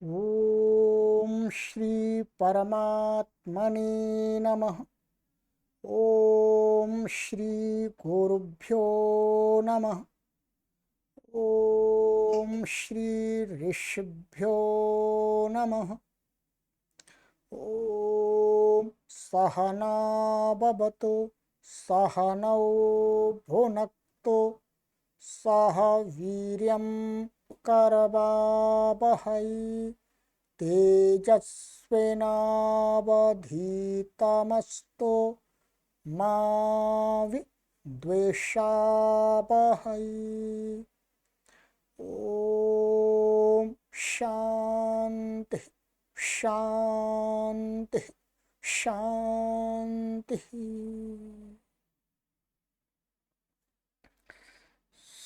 ओम श्री परमात्मने नमः। ओम श्री गुरुभ्यो नमः। ओम श्री ऋषिभ्यो नमः। ओम सहना भवतु सहनौ भुनक्तु सह वीर्यं करवावहै तेजस्विनावधीतमस्तु मा विद्विषावहै। ओम शांति शांति शांति।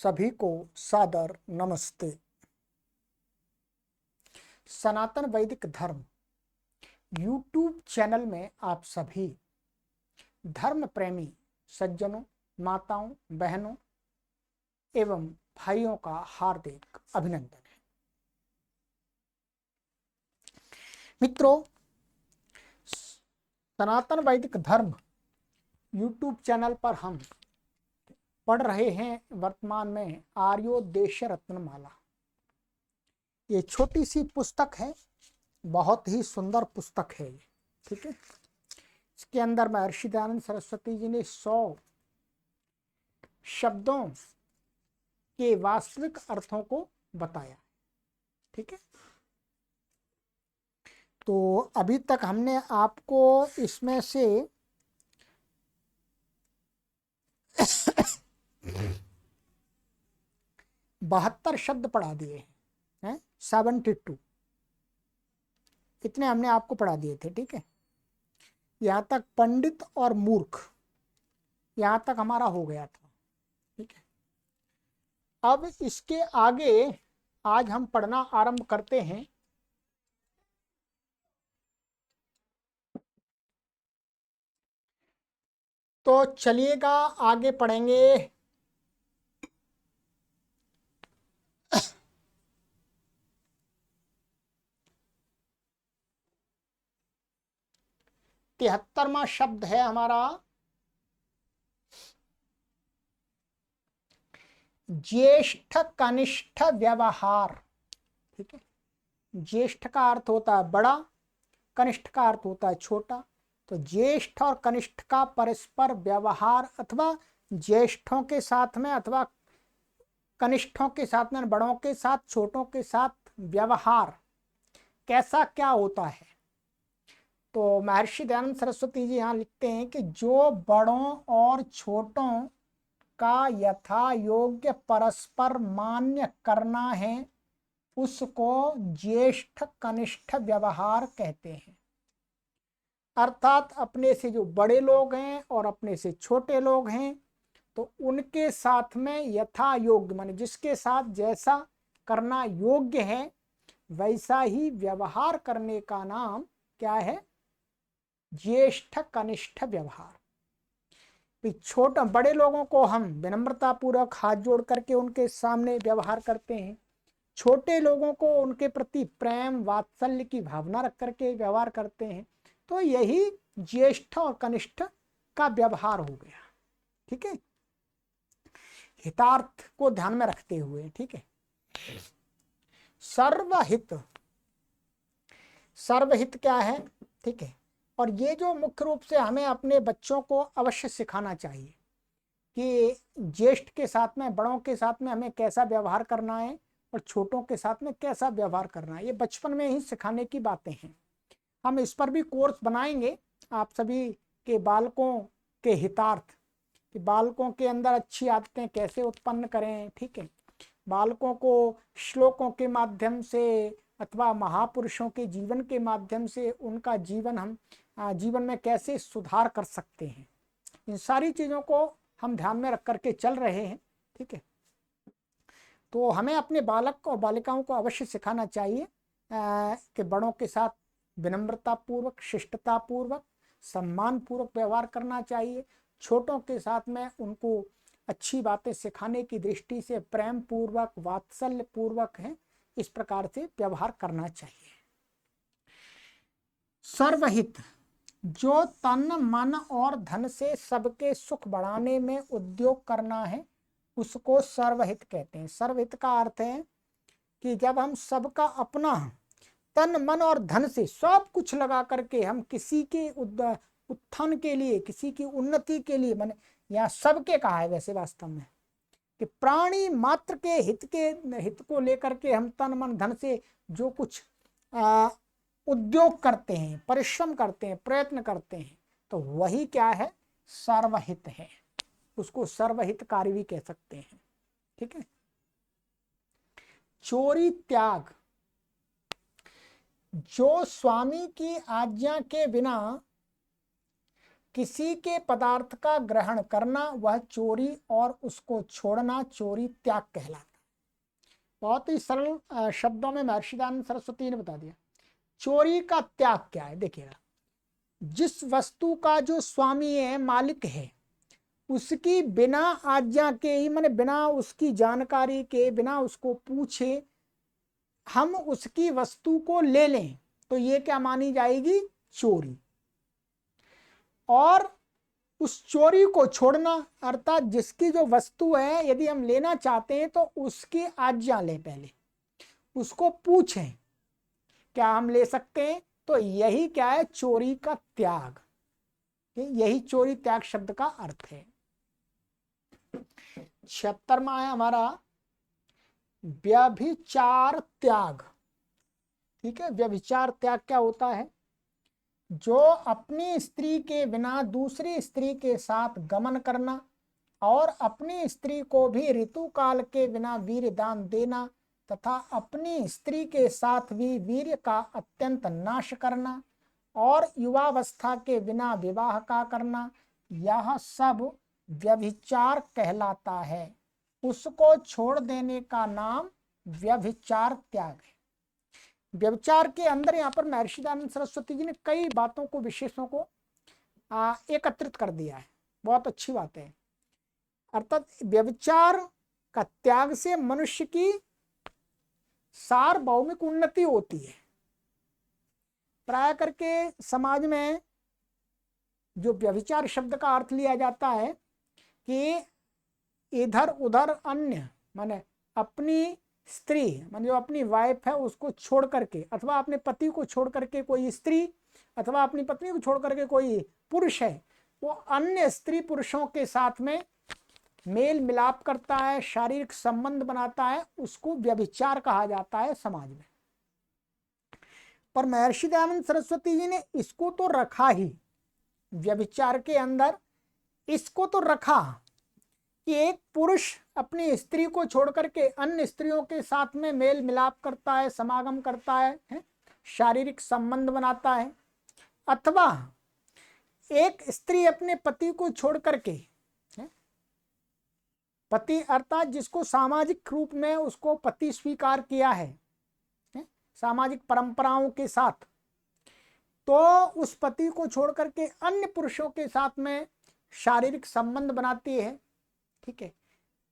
सभी को सादर नमस्ते। सनातन वैदिक धर्म यूट्यूब चैनल में आप सभी धर्म प्रेमी सज्जनों, माताओं, बहनों एवं भाइयों का हार्दिक अभिनंदन है। मित्रों, सनातन वैदिक धर्म यूट्यूब चैनल पर हम पढ़ रहे हैं वर्तमान में आर्योदेश रत्नमाला। ये छोटी सी पुस्तक है, बहुत ही सुंदर पुस्तक है ये, ठीक है। इसके अंदर महर्षि दयानंद सरस्वती जी ने 100 शब्दों के वास्तविक अर्थों को बताया, ठीक है। तो अभी तक हमने आपको इसमें से 72 शब्द पढ़ा दिए हैं, 72 इतने हमने आपको पढ़ा दिए थे, ठीक है। यहाँ तक पंडित और मूर्ख, यहाँ तक हमारा हो गया था, ठीक है। अब इसके आगे आज हम पढ़ना आरंभ करते हैं। तो चलिएगा आगे पढ़ेंगे। तिहत्तरवां शब्द है हमारा ज्येष्ठ कनिष्ठ व्यवहार, ठीक है। ज्येष्ठ का अर्थ होता है बड़ा, कनिष्ठ का अर्थ होता है छोटा। तो ज्येष्ठ और कनिष्ठ का परस्पर व्यवहार अथवा ज्येष्ठों के साथ में अथवा कनिष्ठों के साथ में, बड़ों के साथ छोटों के साथ व्यवहार कैसा क्या होता है। तो महर्षि दयानंद सरस्वती जी यहाँ लिखते हैं कि जो बड़ों और छोटों का यथा योग्य परस्पर मान्य करना है उसको ज्येष्ठ कनिष्ठ व्यवहार कहते हैं। अर्थात अपने से जो बड़े लोग हैं और अपने से छोटे लोग हैं तो उनके साथ में यथा योग्य, माने जिसके साथ जैसा करना योग्य है वैसा ही व्यवहार करने का नाम क्या है? ज्येष्ठ कनिष्ठ व्यवहार। छोटे बड़े लोगों को हम विनम्रता पूर्वक हाथ जोड़ करके उनके सामने व्यवहार करते हैं, छोटे लोगों को उनके प्रति प्रेम वात्सल्य की भावना रख करके व्यवहार करते हैं। तो यही ज्येष्ठ और कनिष्ठ का व्यवहार हो गया, ठीक है, हितार्थ को ध्यान में रखते हुए, ठीक है। सर्वहित, सर्वहित क्या है, ठीक है। और ये जो मुख्य रूप से हमें अपने बच्चों को अवश्य सिखाना चाहिए कि ज्येष्ठ के साथ में, बड़ों के साथ में हमें कैसा व्यवहार करना है और छोटों के साथ में कैसा व्यवहार करना है। ये बचपन में ही सिखाने की बातें हैं। हम इस पर भी कोर्स बनाएंगे आप सभी के बालकों के हितार्थ, कि बालकों के अंदर अच्छी आदतें कैसे उत्पन्न करें, ठीक है। बालकों को श्लोकों के माध्यम से अथवा महापुरुषों के जीवन के माध्यम से उनका जीवन हम जीवन में कैसे सुधार कर सकते हैं, इन सारी चीज़ों को हम ध्यान में रख करके चल रहे हैं, ठीक है। तो हमें अपने बालक और बालिकाओं को अवश्य सिखाना चाहिए कि बड़ों के साथ विनम्रता पूर्वक, शिष्टता पूर्वक, सम्मान पूर्वक व्यवहार करना चाहिए। छोटों के साथ में उनको अच्छी बातें सिखाने की दृष्टि से प्रेम पूर्वक, वात्सल्य पूर्वक है इस प्रकार से व्यवहार करना चाहिए। सर्वहित, जो तन मन और धन से सबके सुख बढ़ाने में उद्योग करना है उसको सर्वहित कहते हैं। सर्वहित का अर्थ है कि जब हम सबका अपना तन मन और धन से सब कुछ लगा करके हम किसी के उत्थान के लिए, किसी की उन्नति के लिए, माने यहाँ सबके कहा है वैसे वास्तव में कि प्राणी मात्र के हित को लेकर के हम तन मन धन से जो कुछ उद्योग करते हैं, परिश्रम करते हैं, प्रयत्न करते हैं, तो वही क्या है, सर्वहित है। उसको सर्वहितकारी भी कह सकते हैं। ठीक है। चोरी त्याग, जो स्वामी की आज्ञा के बिना किसी के पदार्थ का ग्रहण करना वह चोरी और उसको छोड़ना चोरी त्याग कहलाता है। बहुत ही सरल शब्दों में महर्षि दयानंद सरस्वती ने बता दिया। चोरी का त्याग क्या है, देखिएगा, जिस वस्तु का जो स्वामी है, मालिक है, उसकी बिना आज्ञा के ही, माने बिना उसकी जानकारी के, बिना उसको पूछे हम उसकी वस्तु को ले लें तो ये क्या मानी जाएगी, चोरी। और उस चोरी को छोड़ना अर्थात जिसकी जो वस्तु है यदि हम लेना चाहते हैं तो उसकी आज्ञा लें, पहले उसको पूछें क्या हम ले सकते हैं, तो यही क्या है, चोरी का त्याग। यही चोरी त्याग शब्द का अर्थ है। 76वां है हमारा व्यभिचार त्याग। ठीक है, व्यभिचार त्याग क्या होता है, जो अपनी स्त्री के बिना दूसरी स्त्री के साथ गमन करना और अपनी स्त्री को भी ऋतु काल के बिना वीर्य दान देना तथा अपनी स्त्री के साथ भी वीर्य का अत्यंत नाश करना और युवावस्था के बिना विवाह का करना, यह सब व्यभिचार कहलाता है। उसको छोड़ देने का नाम व्यभिचार त्याग है। व्यभिचार के अंदर यहाँ पर महर्षि दयानंद सरस्वती जी ने कई बातों को, विशेषों को एकत्रित कर दिया है। बहुत अच्छी बात है। अर्थात व्यभिचार का त्याग से मनुष्य की सार्वभौमिक उन्नति होती है। प्राय करके समाज में जो व्यभिचार शब्द का अर्थ लिया जाता है कि इधर उधर अन्य, माने अपनी स्त्री, माने जो अपनी वाइफ है उसको छोड़ करके, अथवा अपने पति को छोड़ करके कोई स्त्री, अथवा अपनी पत्नी को छोड़ करके कोई पुरुष है, वो अन्य स्त्री पुरुषों के साथ में मेल मिलाप करता है, शारीरिक संबंध बनाता है, उसको व्यभिचार कहा जाता है समाज में। पर महर्षि दयानंद सरस्वती जी ने इसको तो रखा ही, व्यभिचार के अंदर इसको तो रखा कि एक पुरुष अपनी स्त्री को छोड़ करके अन्य स्त्रियों के साथ में मेल मिलाप करता है, समागम करता है, शारीरिक संबंध बनाता है, अथवा एक स्त्री अपने पति को छोड़ करके, पति अर्थात जिसको सामाजिक रूप में उसको पति स्वीकार किया है सामाजिक परंपराओं के साथ, तो उस पति को छोड़ करके अन्य पुरुषों के साथ में शारीरिक संबंध बनाती है। ठीक है,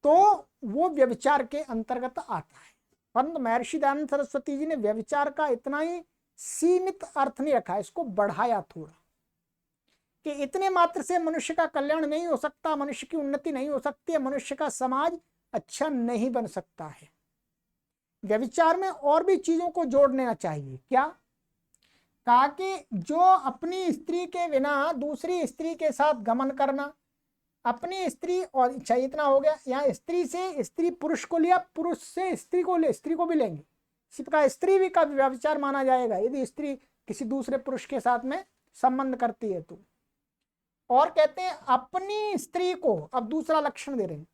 तो वो व्यभिचार के अंतर्गत आता है। परंतु महर्षि दयानंद सरस्वती जी ने व्यभिचार का इतना ही सीमित अर्थ नहीं रखा, इसको बढ़ाया थोड़ा कि इतने मात्र से मनुष्य का कल्याण नहीं हो सकता, मनुष्य की उन्नति नहीं हो सकती है, मनुष्य का समाज अच्छा नहीं बन सकता है। व्यभिचार में और भी चीजों को जोड़ लेना चाहिए। क्या कहा कि जो अपनी स्त्री के बिना दूसरी स्त्री के साथ गमन करना, अपनी स्त्री, और अच्छा इतना हो गया, यहाँ स्त्री से स्त्री पुरुष को लिया, पुरुष से स्त्री को ले, स्त्री को भी लेंगे, इसी प्रकार स्त्री भी का व्यभिचार माना जाएगा यदि स्त्री किसी दूसरे पुरुष के साथ में संबंध करती है तो। और कहते हैं अपनी स्त्री को, अब दूसरा लक्षण दे रहे हैं,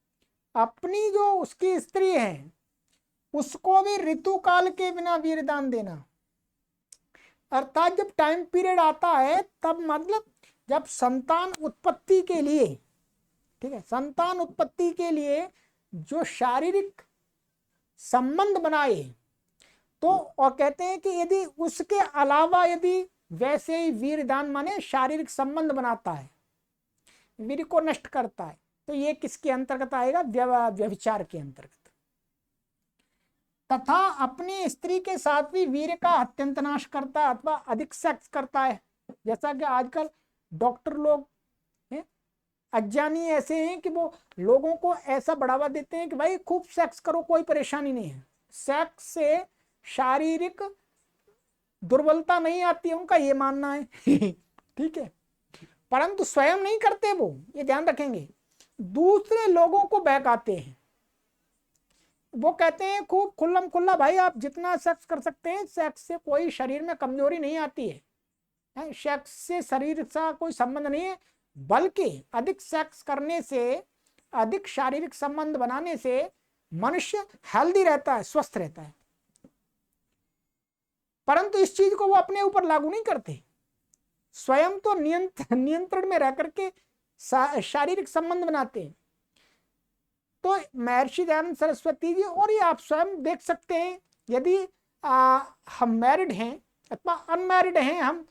अपनी जो उसकी स्त्री है उसको भी ऋतु काल के बिना वीरदान देना। अर्थात जब टाइम पीरियड आता है तब, मतलब जब संतान उत्पत्ति के लिए, ठीक है, संतान उत्पत्ति के लिए जो शारीरिक संबंध बनाए तो, और कहते हैं कि यदि उसके अलावा यदि वैसे ही वीरदान माने शारीरिक संबंध बनाता है, वीर को नष्ट करता है, तो ये किसके अंतर्गत आएगा? व्यभिचार के अंतर्गत। तथा अपनी स्त्री के साथ भी वीर्य का अत्यंत नाश करता है अथवा अधिक सेक्स करता है। जैसा कि आजकल डॉक्टर लोग अज्ञानी ऐसे हैं कि वो लोगों को ऐसा बढ़ावा देते हैं कि भाई खूब सेक्स करो, कोई परेशानी नहीं है। सेक्स से शारीरिक दुर्बलता नहीं आती है, उनका ये मानना है। ठीक है, परंतु स्वयं नहीं करते वो, ये ध्यान रखेंगे। दूसरे लोगों को बहकाते हैं। वो कहते हैं खूब खुल्लम खुल्ला भाई आप जितना सेक्स कर सकते हैं, सेक्स से कोई शरीर में कमजोरी नहीं आती है, सेक्स से शरीर का कोई संबंध नहीं है, बल्कि अधिक सेक्स करने से, अधिक शारीरिक संबंध बनाने से मनुष्य हेल्दी रहता है, स्वस्थ रहता है। परंतु इस चीज को वो अपने ऊपर लागू नहीं करते, स्वयं तो नियंत्रण में रह करके शारीरिक संबंध बनाते हैं। तो महर्षि दयानंद सरस्वती जी, और ये आप स्वयं देख सकते हैं, यदि हम मैरिड हैं अथवा अनमैरिड हैं, हम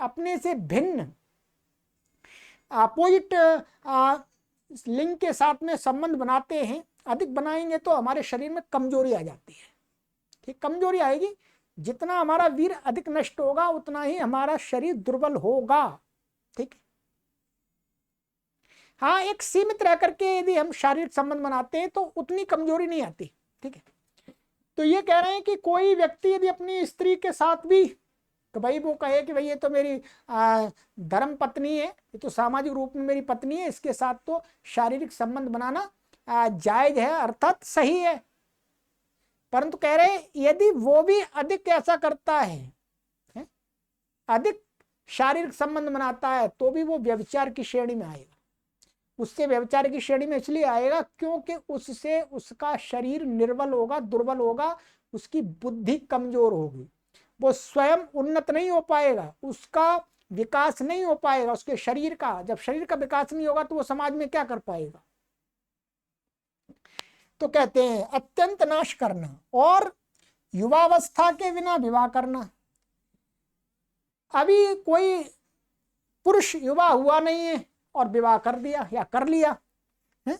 अपने से भिन्न अपोजिट लिंग के साथ में संबंध बनाते हैं, अधिक बनाएंगे तो हमारे शरीर में कमजोरी आ जाती है। ठीक, कमजोरी आएगी, जितना हमारा वीर अधिक नष्ट होगा उतना ही हमारा शरीर दुर्बल होगा। ठीक, हाँ, एक सीमित रह करके यदि हम शारीरिक संबंध बनाते हैं तो उतनी कमजोरी नहीं आती। ठीक है, तो ये कह रहे हैं कि कोई व्यक्ति यदि अपनी स्त्री के साथ भी, तो भाई वो कहे कि भाई ये तो मेरी धर्म पत्नी है, ये तो सामाजिक रूप में मेरी पत्नी है, इसके साथ तो शारीरिक संबंध बनाना जायज है, अर्थात सही है। परंतु कह रहे यदि वो भी अधिक ऐसा करता है, अधिक शारीरिक संबंध बनाता है, तो भी वो व्यभिचार की श्रेणी में आएगा। उससे व्यभिचार की श्रेणी में इसलिए आएगा क्योंकि उससे उसका शरीर निर्बल होगा, दुर्बल होगा, उसकी बुद्धि कमजोर होगी, वो स्वयं उन्नत नहीं हो पाएगा, उसका विकास नहीं हो पाएगा उसके शरीर का। जब शरीर का विकास नहीं होगा तो वो समाज में क्या कर पाएगा? तो कहते हैं अत्यंत नाश करना और युवावस्था के बिना विवाह करना। अभी कोई पुरुष युवा हुआ नहीं है और विवाह कर दिया या कर लिया है,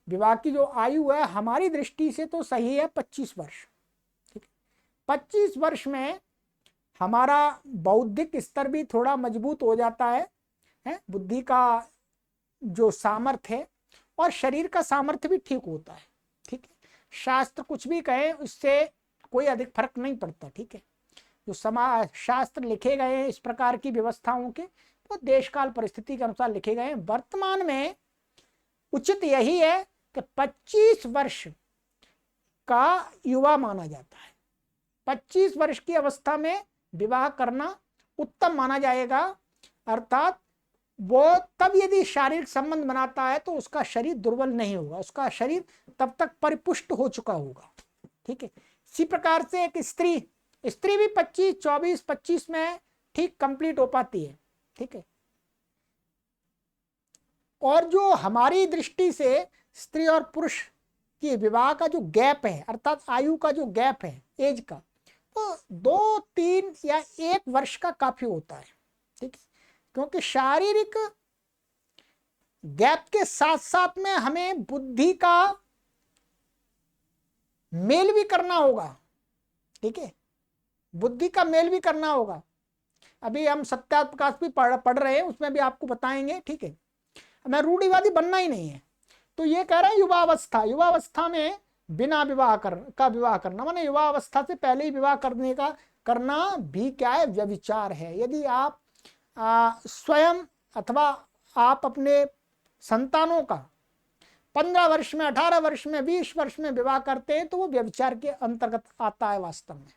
विवाह की जो आयु है हमारी दृष्टि से तो सही है 25 वर्ष। ठीक, 25 वर्ष में हमारा बौद्धिक स्तर भी थोड़ा मजबूत हो जाता है, बुद्धि का जो सामर्थ्य है और शरीर का सामर्थ्य भी ठीक होता है। ठीक है, शास्त्र कुछ भी कहे उससे कोई अधिक फर्क नहीं पड़ता। ठीक है, जो समाज शास्त्र लिखे गए हैं इस प्रकार की व्यवस्थाओं के, वो देश काल परिस्थिति के अनुसार लिखे गए हैं। वर्तमान में उचित यही है कि 25 वर्ष का युवा माना जाता है। 25 वर्ष की अवस्था में विवाह करना उत्तम माना जाएगा, अर्थात वो तब यदि शारीरिक संबंध बनाता है तो उसका शरीर दुर्बल नहीं होगा, उसका शरीर तब तक परिपुष्ट हो चुका होगा। ठीक है, इसी प्रकार से एक स्त्री भी 25, 24, 25 में ठीक कंप्लीट हो पाती है। ठीक है, और जो हमारी दृष्टि से स्त्री और पुरुष की विवाह का जो गैप है, अर्थात आयु का जो गैप है, एज का, तो 2, 3 या 1 वर्ष का काफी होता है। ठीक है, क्योंकि शारीरिक गैप के साथ साथ में हमें बुद्धि का मेल भी करना होगा। ठीक है, बुद्धि का मेल भी करना होगा। अभी हम सत्यार्थ प्रकाश भी पढ़ रहे हैं, उसमें भी आपको बताएंगे। ठीक है, हमें रूढ़िवादी बनना ही नहीं है। तो ये कह रहे हैं युवावस्था में बिना विवाह करना, माने युवावस्था से पहले ही विवाह करना भी क्या है? व्यभिचार है। यदि आप स्वयं अथवा आप अपने संतानों का 15 वर्ष में, 18 वर्ष में, 20 वर्ष में विवाह करते हैं तो वो व्यभिचार के अंतर्गत आता है वास्तव में,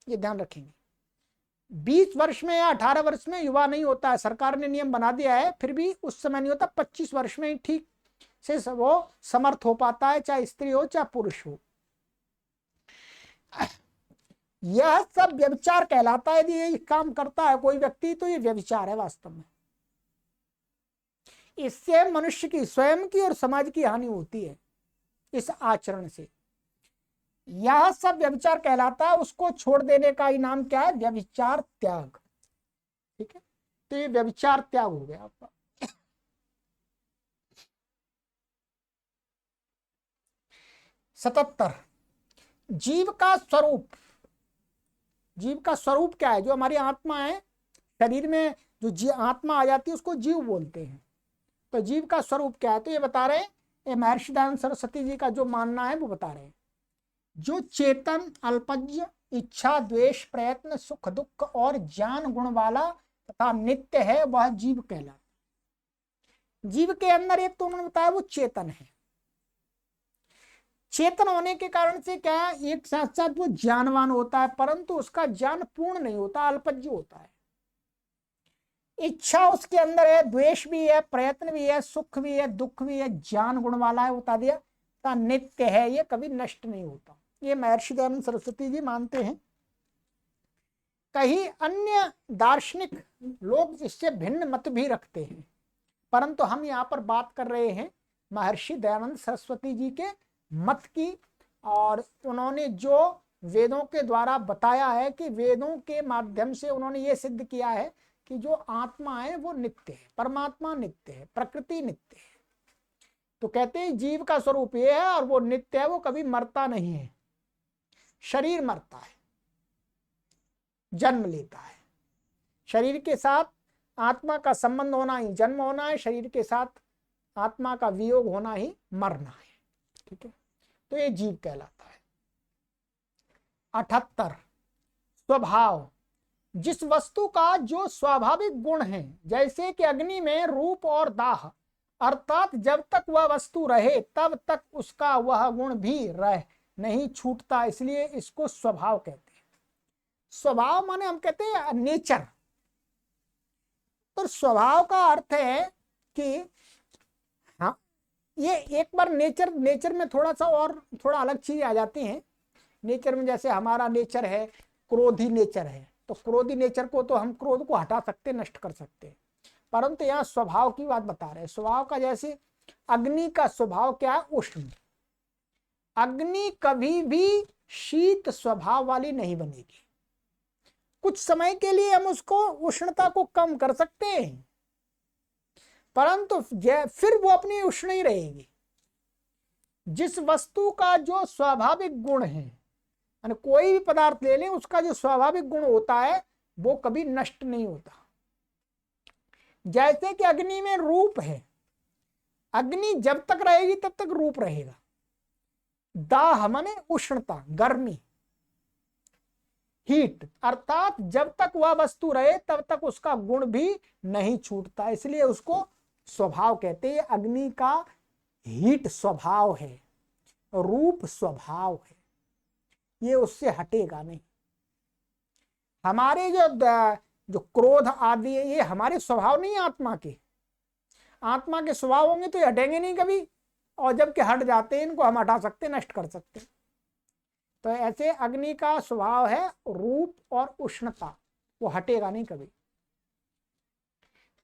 ये ध्यान रखेंगे। 20 वर्ष में या 18 वर्ष में युवा नहीं होता है, सरकार ने नियम बना दिया है, फिर भी उस समय नहीं होता। 25 वर्ष में ही ठीक से वो समर्थ हो पाता है, चाहे स्त्री हो चाहे पुरुष हो। यह सब व्यभिचार कहलाता है। यदि ये काम करता है कोई व्यक्ति तो ये व्यभिचार है वास्तव में। इससे मनुष्य की, स्वयं की और समाज की हानि होती है इस आचरण से। यह सब व्यभिचार कहलाता है। उसको छोड़ देने का ही नाम क्या है? व्यभिचार त्याग। ठीक है, तो ये व्यभिचार त्याग हो गया आपका। 77। जीव का स्वरूप, जीव का स्वरूप क्या है? जो हमारी आत्मा है, शरीर में जो आत्मा आ जाती है उसको जीव बोलते हैं। तो जीव का स्वरूप क्या है? तो ये बता रहे हैं, ये महर्षि दयानंद सरस्वती जी का जो मानना है वो बता रहे हैं, जो चेतन, अल्पज्ञ, इच्छा, द्वेष, प्रयत्न, सुख दुख और ज्ञान गुण वाला तथा नित्य है वह जीव कहलाता है। जीव के अंदर एक तो उन्होंने बताया वो चेतन है। चेतन होने के कारण से क्या है, एक साथ साथ वो ज्ञानवान होता है, परंतु उसका ज्ञान पूर्ण नहीं होता, अल्पज्ञ होता है। इच्छा उसके अंदर है, द्वेष भी है, प्रयत्न भी है, सुख भी है, दुख भी है, ज्ञान गुण वाला है, बता दिया। तो नित्य है, ये कभी नष्ट नहीं होता। ये महर्षि दयानंद सरस्वती जी मानते हैं। कहीं अन्य दार्शनिक लोग इससे भिन्न मत भी रखते हैं, परंतु हम यहाँ पर बात कर रहे हैं महर्षि दयानंद सरस्वती जी के मत की, और उन्होंने जो वेदों के द्वारा बताया है कि वेदों के माध्यम से उन्होंने ये सिद्ध किया है कि जो आत्मा है वो नित्य है, परमात्मा नित्य है, प्रकृति नित्य है। तो कहते हैं जीव का स्वरूप ये है और वो नित्य है, वो कभी मरता नहीं है। शरीर मरता है, जन्म लेता है, शरीर के साथ आत्मा का संबंध होना ही जन्म होना है, शरीर के साथ आत्मा का वियोग होना ही मरना है। ठीक है, तो ये जीव कहलाता है। 78। स्वभाव, जिस वस्तु का जो स्वाभाविक गुण है, जैसे कि अग्नि में रूप और दाह, अर्थात जब तक वह वस्तु रहे तब तक उसका वह गुण भी रह नहीं छूटता, इसलिए इसको स्वभाव कहते हैं। स्वभाव माने हम कहते हैं नेचर। तो स्वभाव का अर्थ है कि हाँ, ये एक बार नेचर में थोड़ा अलग चीज आ जाती है। नेचर में जैसे हमारा नेचर है क्रोधी नेचर है, तो क्रोधी नेचर को तो हम क्रोध को हटा सकते, नष्ट कर सकते, परंतु यहाँ स्वभाव की बात बता रहे हैं। स्वभाव का जैसे अग्नि का स्वभाव क्या है? उष्ण। अग्नि कभी भी शीत स्वभाव वाली नहीं बनेगी। कुछ समय के लिए हम उसको उष्णता को कम कर सकते हैं, परंतु फिर वो अपनी उष्ण ही रहेगी। जिस वस्तु का जो स्वाभाविक गुण है, कोई भी पदार्थ ले लें, उसका जो स्वाभाविक गुण होता है वो कभी नष्ट नहीं होता। जैसे कि अग्नि में रूप है, अग्नि जब तक रहेगी तब तक रूप रहेगा। दाह माने उष्णता, गर्मी, हीट, अर्थात जब तक वह वस्तु रहे तब तक उसका गुण भी नहीं छूटता, इसलिए उसको स्वभाव कहते हैं। अग्नि का हीट स्वभाव है, रूप स्वभाव है, ये उससे हटेगा नहीं। हमारे जो क्रोध आदि है, ये हमारे स्वभाव नहीं, आत्मा के। आत्मा के स्वभाव होंगे तो ये हटेंगे नहीं कभी, और जबकि हट जाते हैं, इनको हम हटा सकते, नष्ट कर सकते। तो ऐसे अग्नि का स्वभाव है रूप और उष्णता, वो हटेगा नहीं कभी।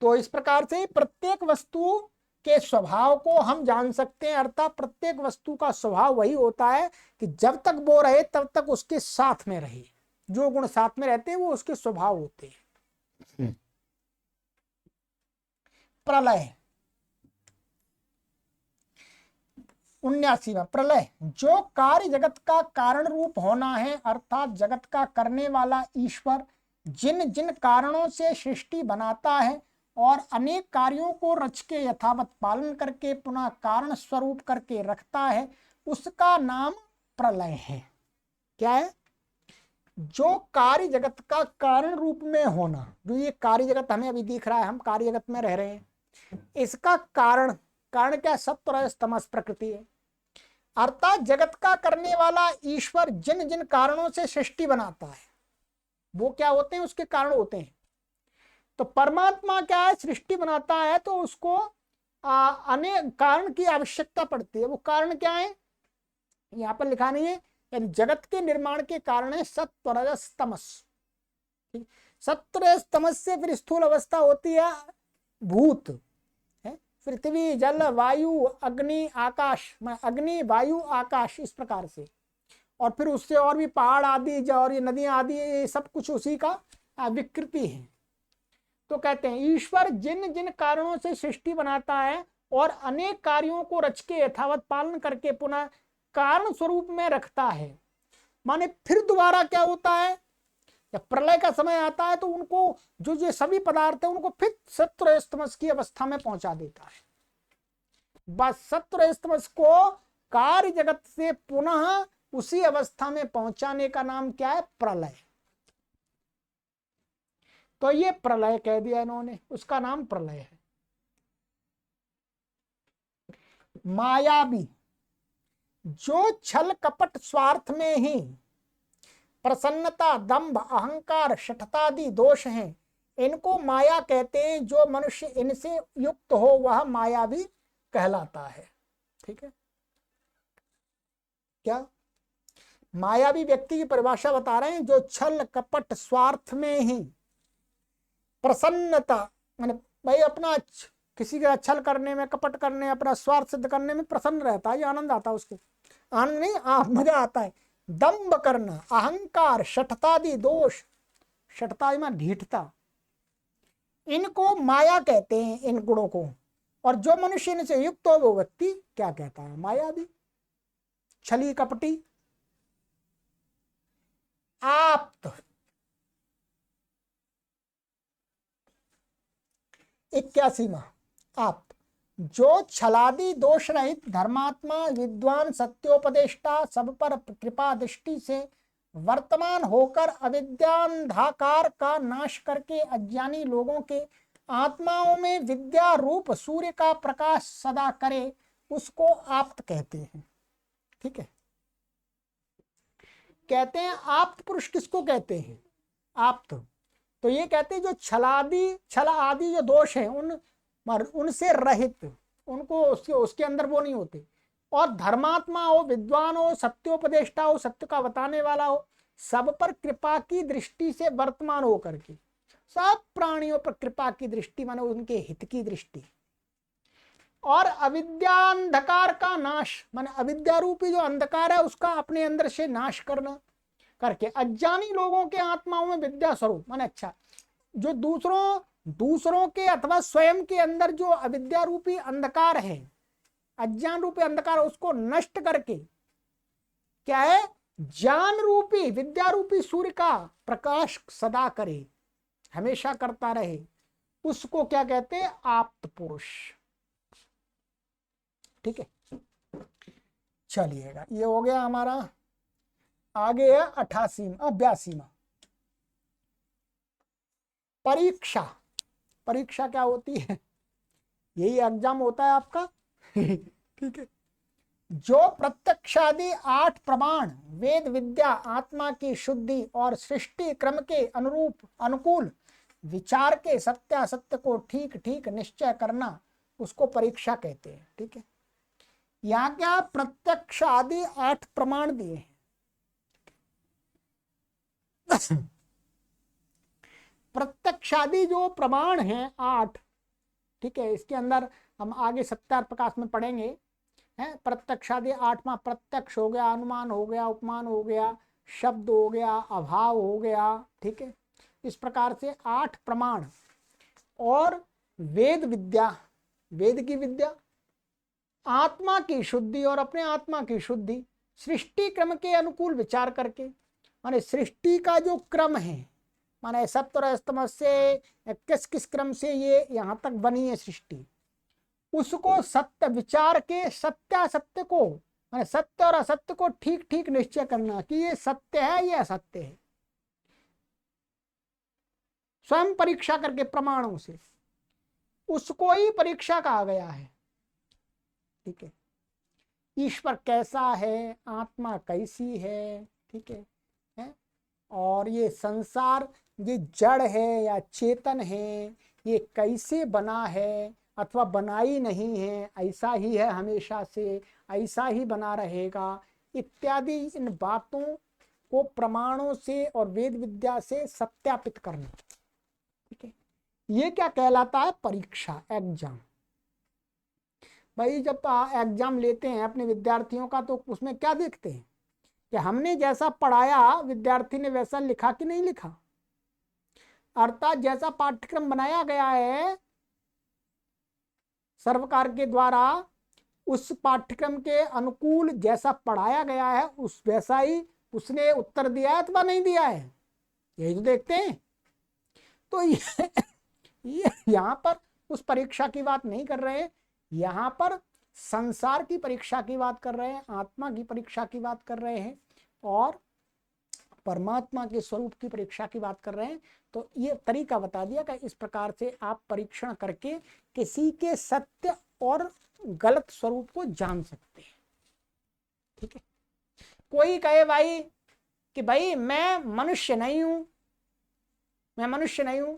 तो इस प्रकार से प्रत्येक वस्तु के स्वभाव को हम जान सकते हैं, अर्थात प्रत्येक वस्तु का स्वभाव वही होता है कि जब तक वो रहे तब तक उसके साथ में रहे। जो गुण साथ में रहते हैं वो उसके स्वभाव होते हैं। प्रलय, 79वां प्रलय, जो कार्य जगत का कारण रूप होना है, अर्थात जगत का करने वाला ईश्वर जिन जिन कारणों से सृष्टि बनाता है और अनेक कार्यों को रच के यथावत पालन करके पुनः कारण स्वरूप करके रखता है, उसका नाम प्रलय है। क्या है? जो कार्य जगत का कारण रूप में होना, जो ये कार्य जगत हमें अभी दिख रहा है, हम कार्य जगत में रह रहे हैं, इसका कारण क्या? सत्व रजस तमस प्रकृति है। अर्थात जगत का करने वाला ईश्वर जिन जिन कारणों से सृष्टि बनाता है वो क्या होते हैं? उसके कारण होते हैं। तो परमात्मा क्या है? सृष्टि बनाता है तो उसको अनेक कारण की आवश्यकता पड़ती है। वो कारण क्या है? यहाँ पर लिखा नहीं है। जगत के निर्माण के कारण है सत्व रजस तमस। सत्व रजस तमस से फिर स्थूल अवस्था होती है भूत, पृथ्वी जल वायु अग्नि आकाश, अग्नि वायु आकाश, इस प्रकार से। और फिर उससे और भी पहाड़ आदि और ये नदियां आदि, ये सब कुछ उसी का विकृति है। तो कहते हैं ईश्वर जिन जिन कारणों से सृष्टि बनाता है और अनेक कार्यों को रच के यथावत पालन करके पुनः कारण स्वरूप में रखता है। माने फिर दोबारा क्या होता है, जब प्रलय का समय आता है तो उनको जो ये सभी पदार्थ है उनको फिर सत्व स्तमस की अवस्था में पहुंचा देता है। बस सत्व स्तमस को कार्य जगत से पुनः उसी अवस्था में पहुंचाने का नाम क्या है, प्रलय। तो ये प्रलय कह दिया इन्होंने, उसका नाम प्रलय है। मायावी जो छल कपट स्वार्थ में ही प्रसन्नता, दंभ, अहंकार, शठतादि दोष हैं, इनको माया कहते हैं। जो मनुष्य इनसे युक्त हो वह मायावी कहलाता है। ठीक है, क्या मायावी व्यक्ति की परिभाषा बता रहे हैं, जो छल कपट स्वार्थ में ही प्रसन्नता, माने भाई अपना किसी का छल करने में, कपट करने, अपना स्वार्थ सिद्ध करने में प्रसन्न रहता है, ये आनंद आता है उसको, आनंद नहीं मजा आता है। दंभ करना, अहंकार, शठतादि दोष, शठता में ढीठता, इनको माया कहते हैं, इन गुणों को। और जो मनुष्य इनसे युक्त हो वो व्यक्ति क्या कहता है, मायावी, छली कपटी। आप्त 81वां, आप जो छलादि दोष रहित धर्मात्मा, विद्वान, सत्योपदेष्टा, सब पर कृपा दृष्टि से वर्तमान होकर अविद्यांधाकार का नाश करके अज्ञानी लोगों के आत्माओं में विद्या रूप सूर्य का प्रकाश सदा करे, उसको आप्त कहते हैं। ठीक है, कहते हैं आप्त पुरुष किसको कहते हैं, आप्त। तो ये कहते हैं जो छल आदि जो दोष है उनसे रहित, उनको उसके अंदर वो नहीं होते, और धर्मात्मा हो, विद्वान हो, सत्योपदेष्टा हो, सत्य का बताने वाला हो, सब पर कृपा की दृष्टि से वर्तमान हो करके, सब प्राणियों पर कृपा की दृष्टि माने उनके हित की दृष्टि, और अविद्यांधकार का नाश माने अविद्या रूपी जो अंधकार है उसका अपने अंदर से नाश करना करके अज्ञानी लोगों के आत्माओं में विद्या स्वरूप माने, अच्छा जो दूसरों के अथवा स्वयं के अंदर जो अविद्या रूपी अंधकार है, अज्ञान रूपी अंधकार, उसको नष्ट करके क्या है, ज्ञान रूपी विद्या रूपी सूर्य का प्रकाश सदा करे, हमेशा करता रहे, उसको क्या कहते हैं, आप्त पुरुष। ठीक है, चलिएगा, ये हो गया हमारा। आगे है 82वां, परीक्षा। परीक्षा क्या होती है, यही एग्जाम होता है आपका। ठीक है, जो प्रत्यक्षादि 8 प्रमाण, वेद विद्या, आत्मा की शुद्धि और सृष्टि क्रम के अनुरूप अनुकूल विचार के सत्यासत्य को ठीक ठीक निश्चय करना, उसको परीक्षा कहते हैं। ठीक है, यहाँ क्या प्रत्यक्ष आदि 8 प्रमाण दिए हैं। प्रत्यक्षादि जो प्रमाण हैं 8, ठीक है, इसके अंदर हम आगे सत्यार्थ प्रकाश में पढ़ेंगे, है प्रत्यक्षादि 8वां, प्रत्यक्ष हो गया, अनुमान हो गया, उपमान हो गया, शब्द हो गया, अभाव हो गया। ठीक है, इस प्रकार से 8 प्रमाण और वेद विद्या, वेद की विद्या, आत्मा की शुद्धि और अपने आत्मा की शुद्धि, सृष्टि क्रम के अनुकूल विचार करके, माने सृष्टि का जो क्रम है, माने सत्व स्तम से किस किस क्रम से ये यहाँ तक बनी है सृष्टि, उसको सत्य विचार के सत्यासत्य को, माने सत्य और असत्य को ठीक ठीक निश्चय करना कि ये सत्य है, ये असत्य है, स्वयं परीक्षा करके प्रमाणों से, उसको ही परीक्षा कहा गया है। ठीक है, ईश्वर कैसा है, आत्मा कैसी है, ठीक है, और ये संसार ये जड़ है या चेतन है, ये कैसे बना है अथवा बनाई नहीं है, ऐसा ही है हमेशा से, ऐसा ही बना रहेगा, इत्यादि इन बातों को प्रमाणों से और वेद विद्या से सत्यापित करना। ठीक है, ये क्या कहलाता है, परीक्षा, एग्जाम। भाई जब एग्जाम लेते हैं अपने विद्यार्थियों का तो उसमें क्या देखते हैं कि हमने जैसा पढ़ाया विद्यार्थी ने वैसा लिखा कि नहीं लिखा, अर्थात जैसा पाठ्यक्रम बनाया गया है सरकार के द्वारा उस पाठ्यक्रम के अनुकूल जैसा पढ़ाया गया है उस वैसा ही उसने उत्तर दिया है अथवा नहीं दिया है, यही तो देखते हैं। तो ये यहाँ पर उस परीक्षा की बात नहीं कर रहे हैं, यहाँ पर संसार की परीक्षा की बात कर रहे हैं, आत्मा की परीक्षा की बात कर रहे हैं और परमात्मा के स्वरूप की परीक्षा की बात कर रहे हैं। तो ये तरीका बता दिया कि इस प्रकार से आप परीक्षण करके किसी के सत्य और गलत स्वरूप को जान सकते हैं। ठीक है, कोई कहे भाई कि भाई मैं मनुष्य नहीं हूं, मैं मनुष्य नहीं हूं,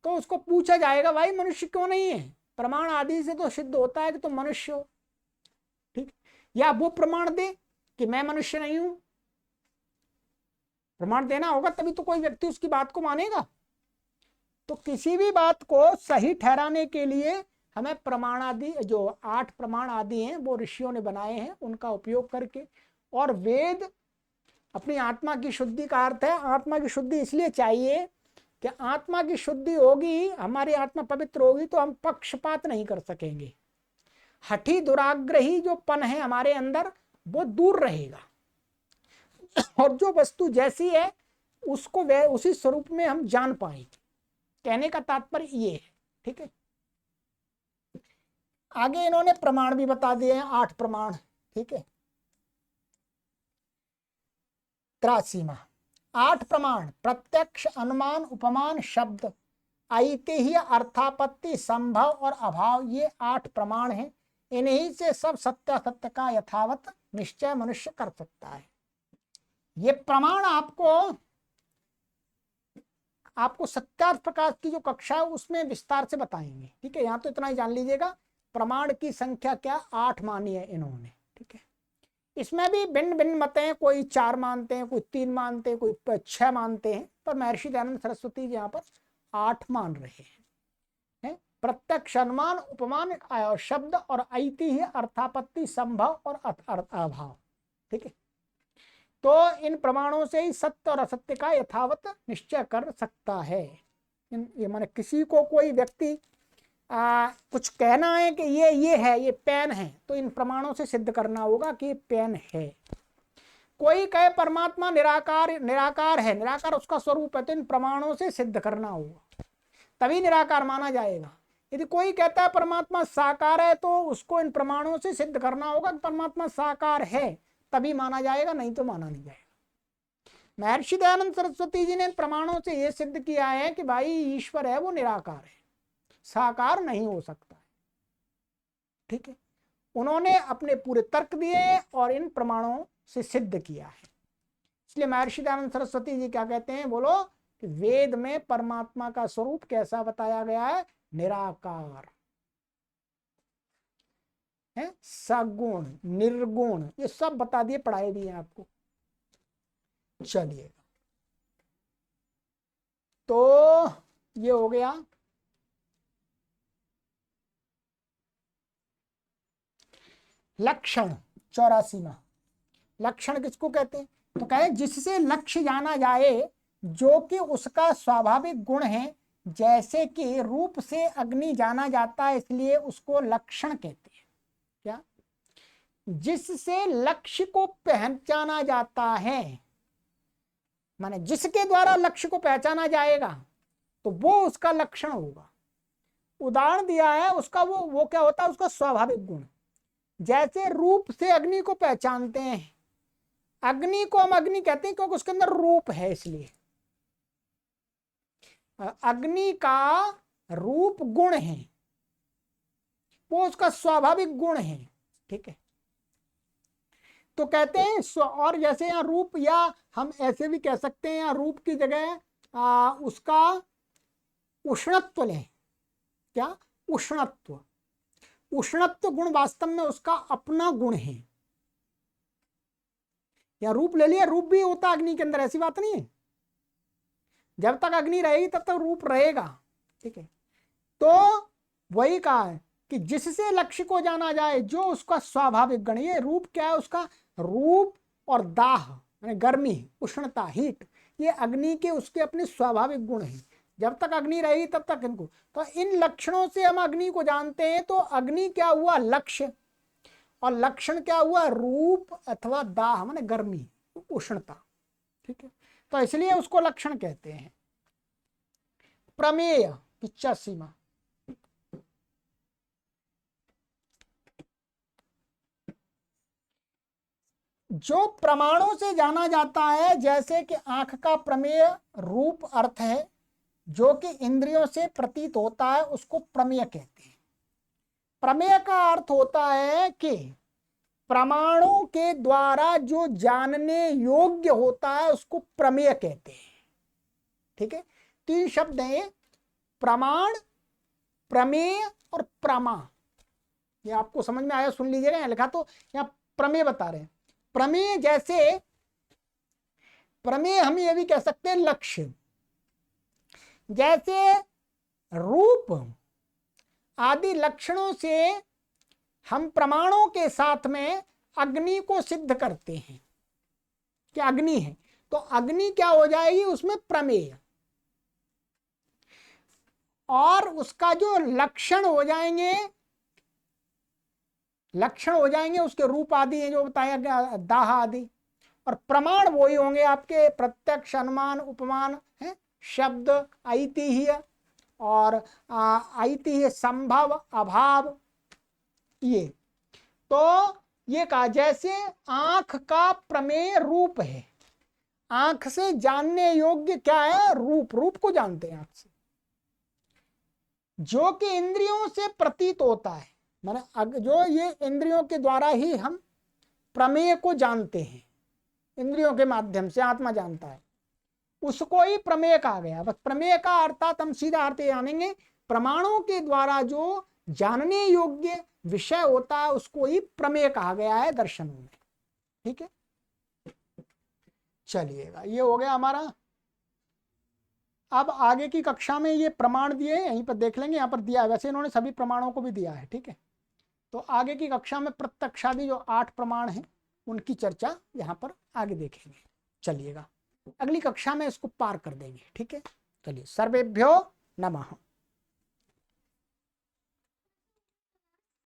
तो उसको पूछा जाएगा भाई मनुष्य क्यों नहीं है, प्रमाण आदि से तो सिद्ध होता है कि तुम मनुष्य हो। ठीक, या वो प्रमाण दे कि मैं मनुष्य नहीं हूं, प्रमाण देना होगा तभी तो कोई व्यक्ति उसकी बात को मानेगा। तो किसी भी बात को सही ठहराने के लिए हमें प्रमाण आदि, जो 8 प्रमाण आदि हैं वो ऋषियों ने बनाए हैं, उनका उपयोग करके, और वेद अपनी आत्मा की शुद्धि का अर्थ है, आत्मा की शुद्धि इसलिए चाहिए कि आत्मा की शुद्धि होगी, हमारी आत्मा पवित्र होगी तो हम पक्षपात नहीं कर सकेंगे, हठी दुराग्रही जो पन है हमारे अंदर वो दूर रहेगा, और जो वस्तु जैसी है उसको वह उसी स्वरूप में हम जान पाएंगे। कहने का तात्पर्य ये है। ठीक है, आगे इन्होंने प्रमाण भी बता दिए हैं, 8 प्रमाण। ठीक है, 83वां 8 प्रमाण प्रत्यक्ष, अनुमान, उपमान, शब्द, ऐतिह्य, अर्थापत्ति, संभव और अभाव, ये 8 प्रमाण हैं। इन्हीं से सब सत्यासत्य का यथावत निश्चय मनुष्य कर सकता है। ये प्रमाण आपको सत्यार्थ प्रकाश की जो कक्षा है उसमें विस्तार से बताएंगे। ठीक है, यहाँ तो इतना ही जान लीजिएगा, प्रमाण की संख्या क्या 8 मानी है इन्होंने। ठीक है, इसमें भी भिन्न भिन्न मत हैं, कोई 4 मानते हैं, कोई 3 मानते हैं, कोई 6 मानते हैं, पर महर्षि दयानंद सरस्वती जी यहाँ पर 8 मान रहे हैं। प्रत्यक्ष, अनुमान, उपमान, शब्द और ऐतिह्य, अर्थापत्ति, संभव और अभाव। ठीक है, तो इन प्रमाणों से ही सत्य और असत्य का यथावत निश्चय कर सकता है। ये माने किसी को कोई व्यक्ति कुछ कहना है कि ये है, ये पेन है, तो इन प्रमाणों से सिद्ध करना होगा कि ये पेन है। कोई कहे परमात्मा निराकार है, निराकार उसका स्वरूप है, तो इन प्रमाणों से सिद्ध करना होगा, तभी निराकार माना जाएगा। यदि कोई कहता है परमात्मा साकार है, तो उसको इन प्रमाणों से सिद्ध करना होगा कि परमात्मा साकार है, तभी माना जाएगा, नहीं तो माना नहीं जाएगा। महर्षि दयानंद सरस्वती जी ने प्रमाणों से यह सिद्ध किया है कि भाई ईश्वर है वो निराकार है, साकार नहीं हो सकता है। ठीक है, उन्होंने अपने पूरे तर्क दिए और इन प्रमाणों से सिद्ध किया है। इसलिए महर्षि दयानंद सरस्वती जी क्या कहते हैं, बोलो कि वेद में परमात्मा का स्वरूप कैसा बताया गया है, निराकार है, सगुण, निर्गुण, ये सब बता दिए, पढ़ाए भी हैं आपको। चलिएगा, तो ये हो गया लक्षण। 84वां लक्षण किसको कहते हैं, तो कहे जिससे लक्ष्य जाना जाए, जो कि उसका स्वाभाविक गुण है, जैसे कि रूप से अग्नि जाना जाता है, इसलिए उसको लक्षण कहते हैं। क्या, जिससे लक्ष्य को पहचाना जाता है, माने जिसके द्वारा लक्ष्य को पहचाना जाएगा तो वो उसका लक्षण होगा। उदाहरण दिया है उसका, वो क्या होता है, उसका स्वाभाविक गुण। जैसे रूप से अग्नि को पहचानते हैं, अग्नि को हम अग्नि कहते हैं क्योंकि उसके अंदर रूप है, इसलिए अग्नि का रूप गुण है, वो उसका स्वाभाविक गुण है। ठीक है, तो कहते हैं और जैसे यहाँ रूप, या हम ऐसे भी कह सकते हैं यहाँ रूप की जगह उसका उष्णत्व लें। क्या, उष्णत्व, उष्णत्व गुण वास्तव में उसका अपना गुण है। या रूप ले लिया, रूप भी होता है अग्नि के अंदर, ऐसी बात नहीं है, जब तक अग्नि रहेगी तब तक रूप रहेगा। ठीक है, तो वही कहा है कि जिससे लक्ष्य को जाना जाए, जो उसका स्वाभाविक गुण। ये रूप क्या है, उसका रूप और दाह यानी गर्मी, उष्णता, हीट, ये अग्नि के उसके अपने स्वाभाविक गुण हैं। जब तक अग्नि रहेगी तब तक इनको, तो इन लक्षणों से हम अग्नि को जानते हैं। तो अग्नि क्या हुआ, लक्ष्य, और लक्षण क्या हुआ, रूप अथवा दाह माने गर्मी, उष्णता। ठीक है, तो इसलिए उसको लक्षण कहते हैं। प्रमेय 85वां, जो प्रमाणों से जाना जाता है, जैसे कि आंख का प्रमेय रूप अर्थ है, जो कि इंद्रियों से प्रतीत होता है, उसको प्रमेय कहते हैं। प्रमेय का अर्थ होता है कि प्रमाणों के द्वारा जो जानने योग्य होता है उसको प्रमेय कहते हैं। ठीक है, तीन शब्द हैं, प्रमाण, प्रमेय और प्रमा। ये आपको समझ में आया, सुन लीजिएगा, यहाँ लिखा तो यहाँ प्रमेय बता रहे हैं। प्रमेय जैसे, प्रमेय हम ये भी कह सकते हैं लक्ष्य। जैसे रूप आदि लक्षणों से हम प्रमाणों के साथ में अग्नि को सिद्ध करते हैं कि अग्नि है, तो अग्नि क्या हो जाएगी उसमें प्रमेय, और उसका जो लक्षण हो जाएंगे, लक्षण हो जाएंगे उसके रूप आदि हैं जो बताया गया, दाह आदि, और प्रमाण वही होंगे आपके प्रत्यक्ष, अनुमान, उपमान है, शब्द, ऐतिह्य और ऐतिह्य, संभव, अभाव। ये तो ये कहा, जैसे आंख का प्रमेय रूप है, आंख से जानने योग्य क्या है, रूप, रूप को जानते हैं आंख से, जो कि इंद्रियों से प्रतीत होता है, माने जो ये इंद्रियों के द्वारा ही हम प्रमेय को जानते हैं, इंद्रियों के माध्यम से आत्मा जानता है, उसको ही प्रमेय कहा गया। बस प्रमेय का अर्थात हम सीधा अर्थ जानेंगे, प्रमाणों के द्वारा जो जानने योग्य विषय होता है उसको ही प्रमेय कहा गया है दर्शनों में। ठीक है, चलिएगा, ये हो गया हमारा। अब आगे की कक्षा में ये प्रमाण दिए हैं, यहीं पर देख लेंगे, यहाँ पर दिया है, वैसे इन्होंने सभी प्रमाणों को भी दिया है। ठीक है, तो आगे की कक्षा में प्रत्यक्षादि जो 8 प्रमाण हैं उनकी चर्चा यहाँ पर आगे देखेंगे। चलिएगा, अगली कक्षा में इसको पार कर देंगे। ठीक है, चलिए, सर्वेभ्यो नमः।